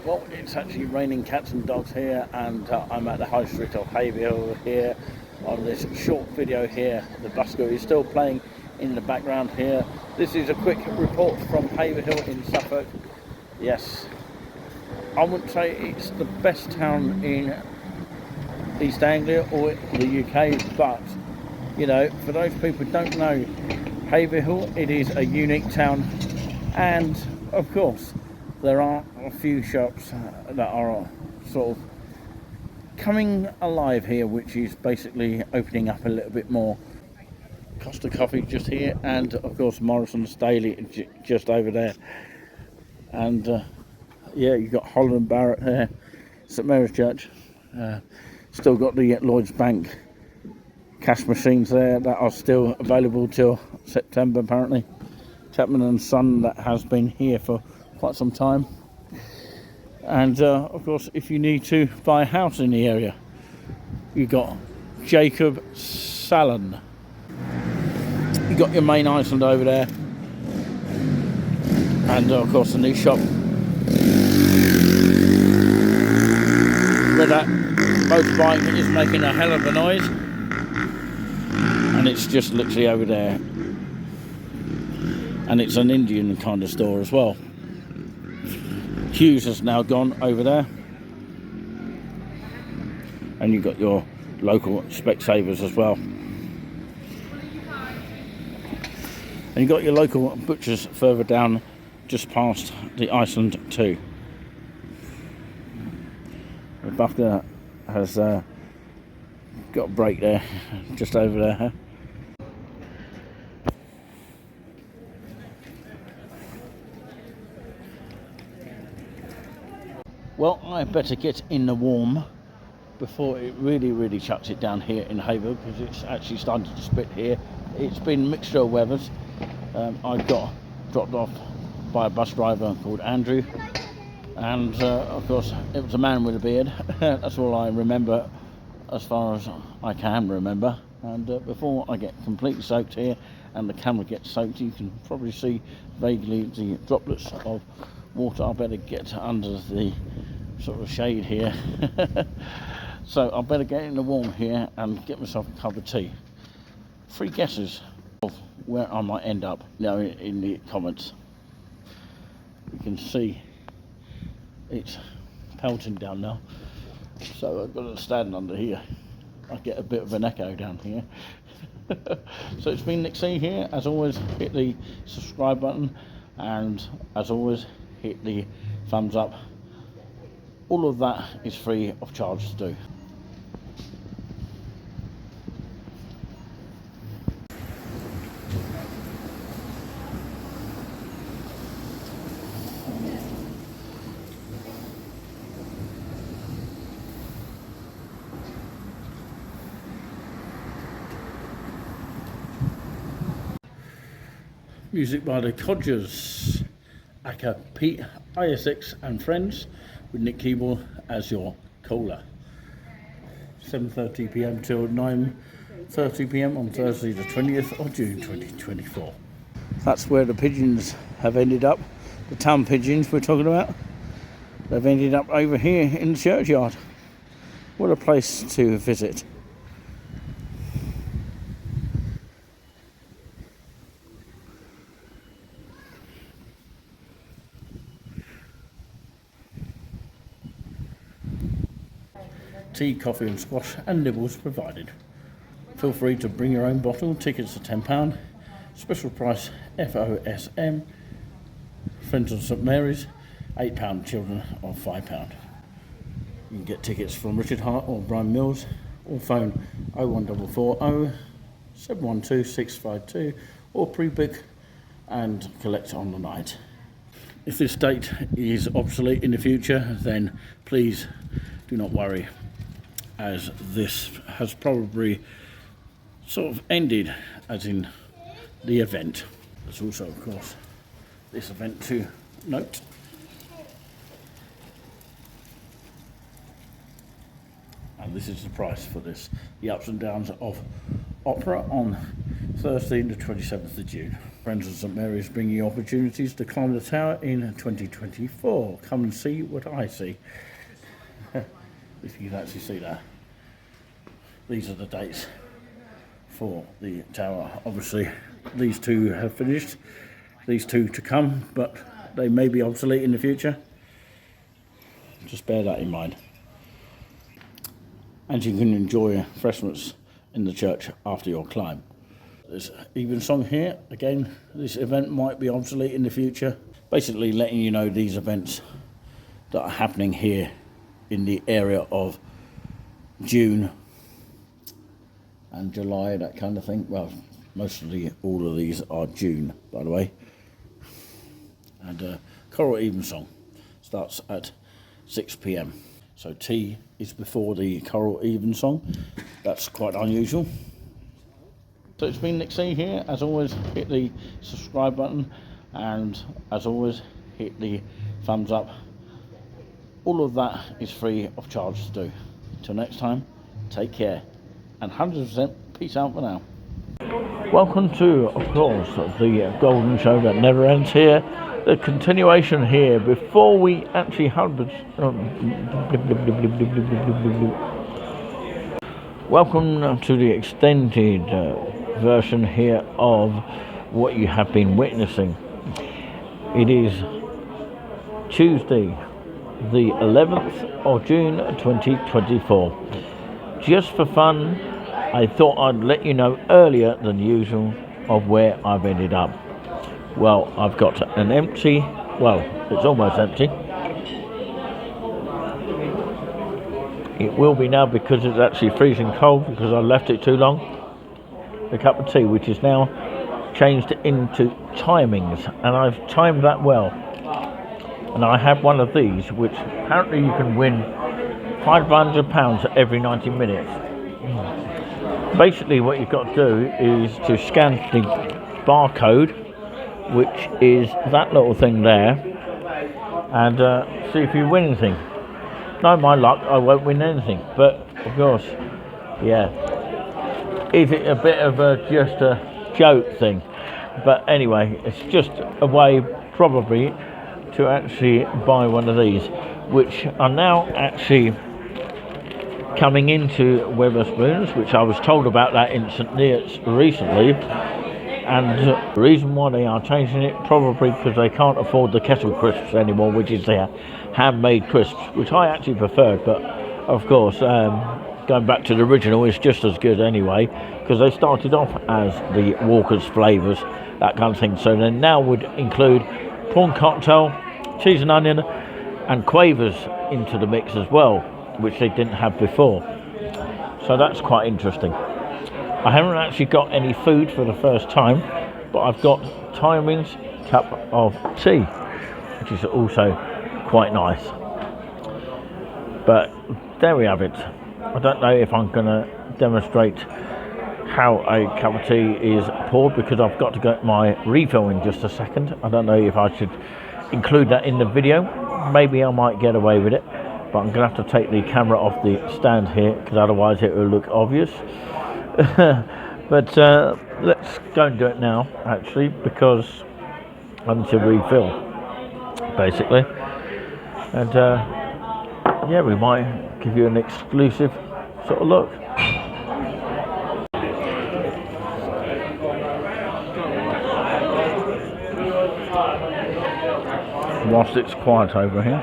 Well, it's actually raining cats and dogs here, and I'm at the Highstreet of Haverhill here on this short video here. The busker is still playing in the background here. This is a quick report from Haverhill in Suffolk. Yes, I wouldn't say it's the best town in East Anglia or the UK, but you know, for those people who don't know Haverhill, it is a unique town, and of course there are a few shops that are sort of coming alive here, which is basically opening up a little bit more. Costa Coffee just here, and of course Morrison's Daily just over there. And yeah, you've got Holland Barrett there, St Mary's Church. Still got the Lloyds Bank cash machines there that are still available till September apparently. Chapman and Son, that has been here for quite some time. And of course, if you need to buy a house in the area, you've got Jacob Salon. You've got your main Iceland over there, and of course the new shop where that motorbike is making a hell of a noise, and it's just literally over there. And it's an Indian kind of store as well. TWUS has now gone over there, and you've got your local Specsavers as well, and you've got your local butchers further down, just past the Iceland too. The bucker has got a break there, just over there. Well, I better get in the warm before it really chucks it down here in Haverhill, because it's actually starting to spit here. It's been mixture of weathers. I got dropped off by a bus driver called Andrew, and of course it was a man with a beard. That's all I remember as far as I can remember. And before I get completely soaked here and the camera gets soaked, you can probably see vaguely the droplets of water. I better get under the sort of shade here. So I better get in the warm here and get myself a cup of tea. 3 guesses of where I might end up now in the comments. You can see it's pelting down now, so I've got to stand under here. I get a bit of an echo down here. So it's been Nick C here. As always, hit the subscribe button, and as always, hit the thumbs up. All of that is free of charge to do. Music by the Codgers, aka Pete, ISX and Friends, with Nick Keeble as your caller. 7:30 p.m. till 9:30 p.m. on Thursday the 20th of June 2024. That's where the pigeons have ended up. The town pigeons we're talking about. They've ended up over here in the churchyard. What a place to visit. Tea, coffee and squash and nibbles provided. Feel free to bring your own bottle. Tickets are £10. Special price FOSM. Friends of St Mary's, £8. Children of £5. You can get tickets from Richard Hart or Brian Mills, or phone 01440 712 652, or pre-book and collect on the night. If this date is obsolete in the future, then please do not worry, as this has probably sort of ended, as in the event. There's also, of course, this event to note. And this is the price for this, the ups and downs of opera on Thursday the 27th of June. Friends of St Mary's bringing you opportunities to climb the tower in 2024. Come and see what I see. If you can actually see that. These are the dates for the tower. Obviously, these two have finished. These two to come, but they may be obsolete in the future. Just bear that in mind. And you can enjoy refreshments in the church after your climb. There's Evensong here. Again, this event might be obsolete in the future. Basically letting you know these events that are happening here in the area of June and July, that kind of thing. Well, all of these are June, by the way. And Choral Evensong starts at 6 p.m. So tea is before the Choral Evensong. That's quite unusual. So it's been Nick C here. As always, hit the subscribe button, and as always, hit the thumbs up. All of that is free of charge to do. Till next time, take care, and 100% peace out for now. Welcome to, of course, the Golden Show that never ends here. The continuation here before we actually welcome to the extended version here of what you have been witnessing. It is Tuesday, the 11th of June 2024. Just for fun, I thought I'd let you know earlier than usual of where I've ended up. Well, I've got an empty, well, it's almost empty. It will be now because it's actually freezing cold because I left it too long. A cup of tea, which is now changed into timings, and I've timed that well. And I have one of these, which apparently you can win £500 every 90 minutes. Basically, what you've got to do is to scan the barcode, which is that little thing there, and see if you win anything. No, my luck, I won't win anything, but of course, yeah. Is it a bit of just a joke thing? But anyway, it's just a way probably to actually buy one of these, which are now actually coming into Wetherspoons, which I was told about that in St Neots recently. And the reason why they are changing it, probably because they can't afford the kettle crisps anymore, which is their handmade crisps, which I actually preferred, but of course going back to the original is just as good anyway, because they started off as the Walker's flavours, that kind of thing. So they now would include prawn cocktail, cheese and onion, and quavers into the mix as well, which they didn't have before. So that's quite interesting. I haven't actually got any food for the first time, but I've got Timing's cup of tea, which is also quite nice. But there we have it. I don't know if I'm going to demonstrate how a cup of tea is poured, because I've got to get my refill in just a second. I don't know if I should include that in the video. Maybe I might get away with it, but I'm going to have to take the camera off the stand here, because otherwise it will look obvious. But let's go and do it now, actually, because I need to refill, basically. And yeah, we might give you an exclusive sort of look. Whilst it's quiet over here.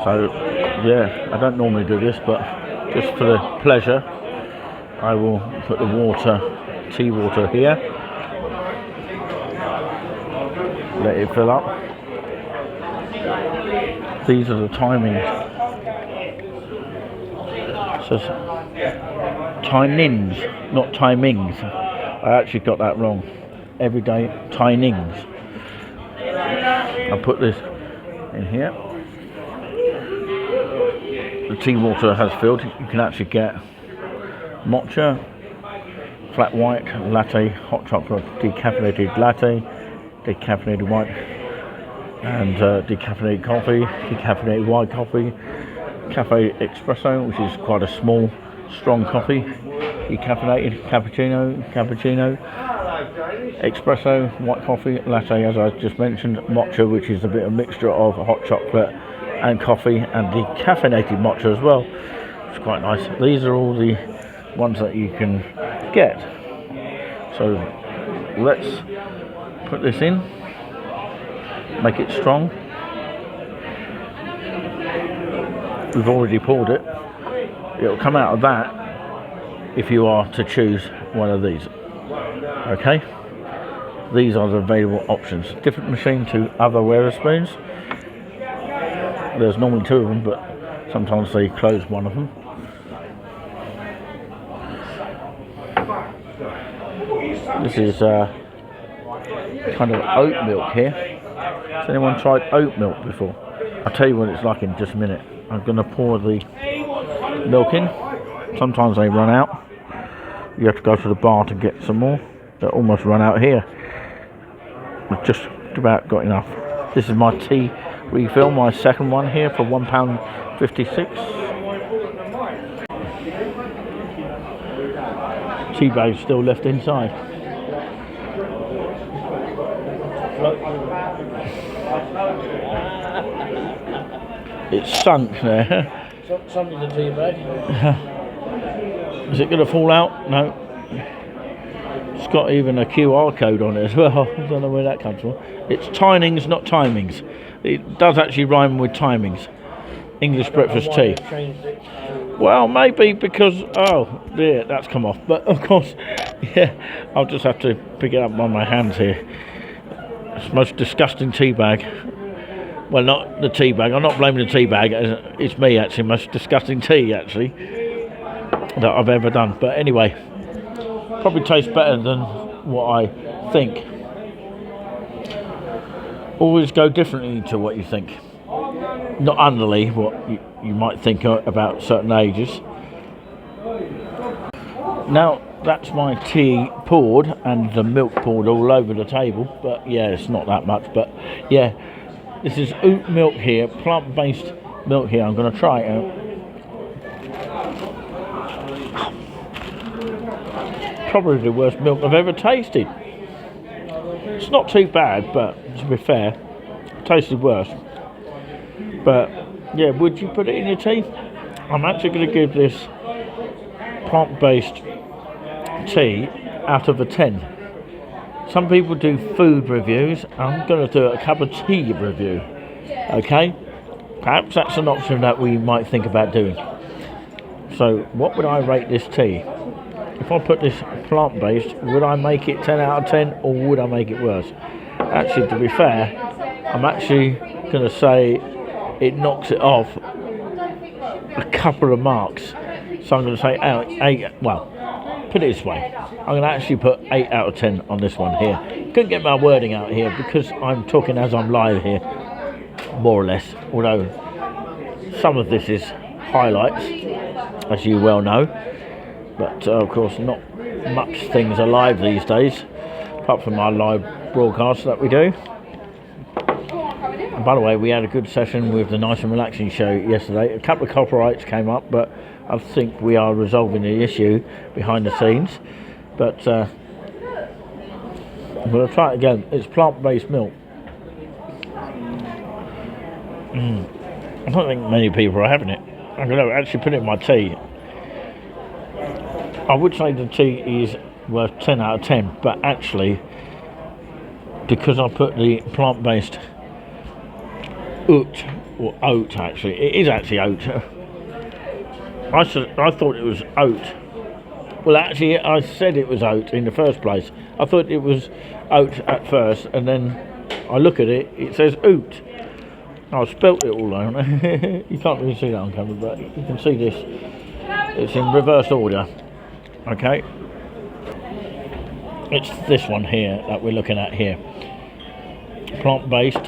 So yeah, I don't normally do this, but just for the pleasure, I will put the tea water here. Let it fill up. These are the timings. It says tinings, not timings. I actually got that wrong. Everyday tinings. I'll put this in here. The tea water has filled. You can actually get matcha, flat white, latte, hot chocolate, decaffeinated latte, decaffeinated white, and decaffeinated coffee, decaffeinated white coffee, cafe espresso, which is quite a small, strong coffee, decaffeinated cappuccino, espresso, white coffee, latte, as I just mentioned, matcha, which is a bit of mixture of hot chocolate and coffee, and decaffeinated matcha as well. It's quite nice. These are all the ones that you can get. So let's put this in, make it strong. We've already poured it. It'll come out of that if you are to choose one of these. Okay, these are the available options. Different machine to other Wetherspoons. There's normally two of them, but sometimes they close one of them. This is kind of oat milk here. Has anyone tried oat milk before? I'll tell you what it's like in just a minute. I'm going to pour the milk in. Sometimes they run out. You have to go to the bar to get some more. They almost run out here. I've just about got enough. This is my tea refill, my second one here for £1.56. Tea bag's still left inside. It's sunk there. Something's a tea bag. Is it going to fall out? No. It's got even a QR code on it as well. I don't know where that comes from. It's tinings, not timings. It does actually rhyme with timings. English breakfast tea. Well, maybe because, oh dear, that's come off. But of course, yeah, I'll just have to pick it up on my hands here. It's the most disgusting tea bag. Well, not the tea bag. I'm not blaming the tea bag. It's me, actually. Most disgusting tea, actually, that I've ever done. But anyway, probably tastes better than what I think. Always go differently to what you think. Not underly what you might think about certain ages. Now, that's my tea poured and the milk poured all over the table. But yeah, it's not that much. But yeah. This is oat milk here, plant-based milk here. I'm going to try it out. Probably the worst milk I've ever tasted. It's not too bad, but to be fair, it tasted worse. But yeah, would you put it in your tea? I'm actually going to give this plant-based tea out of a 10. Some people do food reviews. I'm going to do a cup of tea review. Okay? Perhaps that's an option that we might think about doing. So, what would I rate this tea? If I put this plant-based, would I make it 10 out of 10 or would I make it worse? Actually, to be fair, I'm actually going to say it knocks it off a couple of marks. So I'm going to say 8. Well, put it this way. I'm going to actually put 8 out of 10 on this one here. Couldn't get my wording out here because I'm talking as I'm live here, more or less. Although some of this is highlights, as you well know. But of course, not much things are live these days, apart from our live broadcasts that we do. And by the way, we had a good session with the Nice and Relaxing show yesterday. A couple of copyrights came up, but I think we are resolving the issue behind the scenes. But I'm going to try it again. It's plant-based milk. I don't think many people are having it. I'm going to actually put it in my tea. I would say the tea is worth 10 out of 10, but actually, because I put the plant-based oat actually, it is actually oat. I thought it was oat. Well, actually, I said it was oat in the first place. I thought it was oat at first, and then I look at it, it says oot. I spelt it all out. You can't really see that on camera, but you can see this. It's in reverse order. Okay. It's this one here that we're looking at here. Plant-based.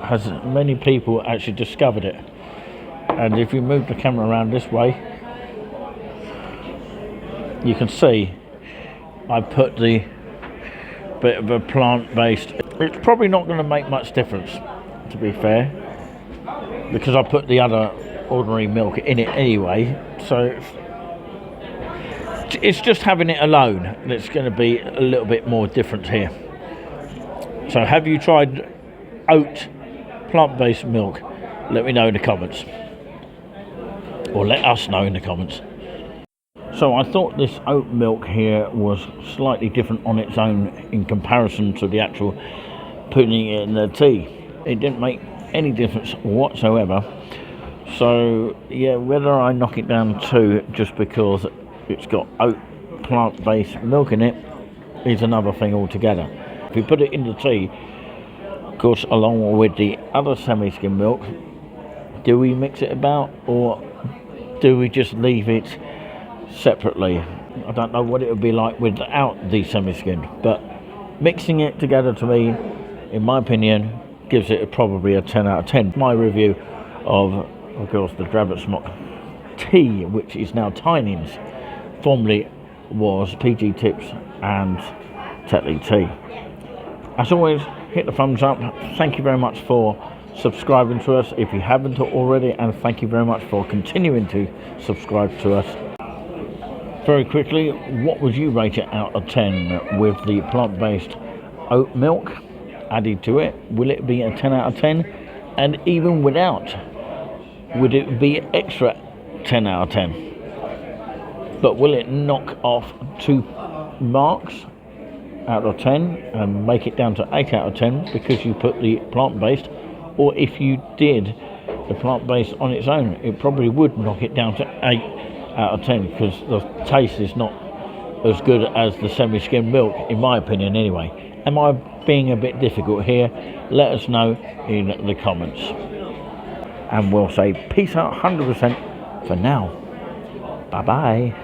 Has many people actually discovered it. And if you move the camera around this way, you can see I put the bit of a plant-based. It's probably not going to make much difference, to be fair, because I put the other ordinary milk in it anyway. So it's just having it alone that's going to be a little bit more different here. So have you tried oat plant-based milk? Let me know in the comments, or let us know in the comments. So I thought this oat milk here was slightly different on its own in comparison to the actual putting it in the tea. It didn't make any difference whatsoever. So yeah, whether I knock it down to just because it's got oat plant-based milk in it is another thing altogether. If you put it in the tea, of course, along with the other semi-skim milk, do we mix it about, or do we just leave it separately? I don't know what it would be like without the semi-skimmed, but mixing it together, to me, in my opinion, gives it probably a 10 out of 10. My review of course, the Drabbet Smock tea, which is now Tinings, formerly was PG Tips and Tetley tea. As always, hit the thumbs up. Thank you very much for subscribing to us if you haven't already, and thank you very much for continuing to subscribe to us. Very quickly, what would you rate it out of 10 with the plant-based oat milk added to it? Will it be a 10 out of 10? And even without, would it be extra 10 out of 10? But will it knock off 2 marks out of 10 and make it down to 8 out of 10 because you put the plant-based? Or if you did the plant-based on its own, it probably would knock it down to 8 out of 10, because the taste is not as good as the semi-skimmed milk, in my opinion anyway. Am I being a bit difficult here? Let us know in the comments, and we'll say peace out 100% for now. Bye bye.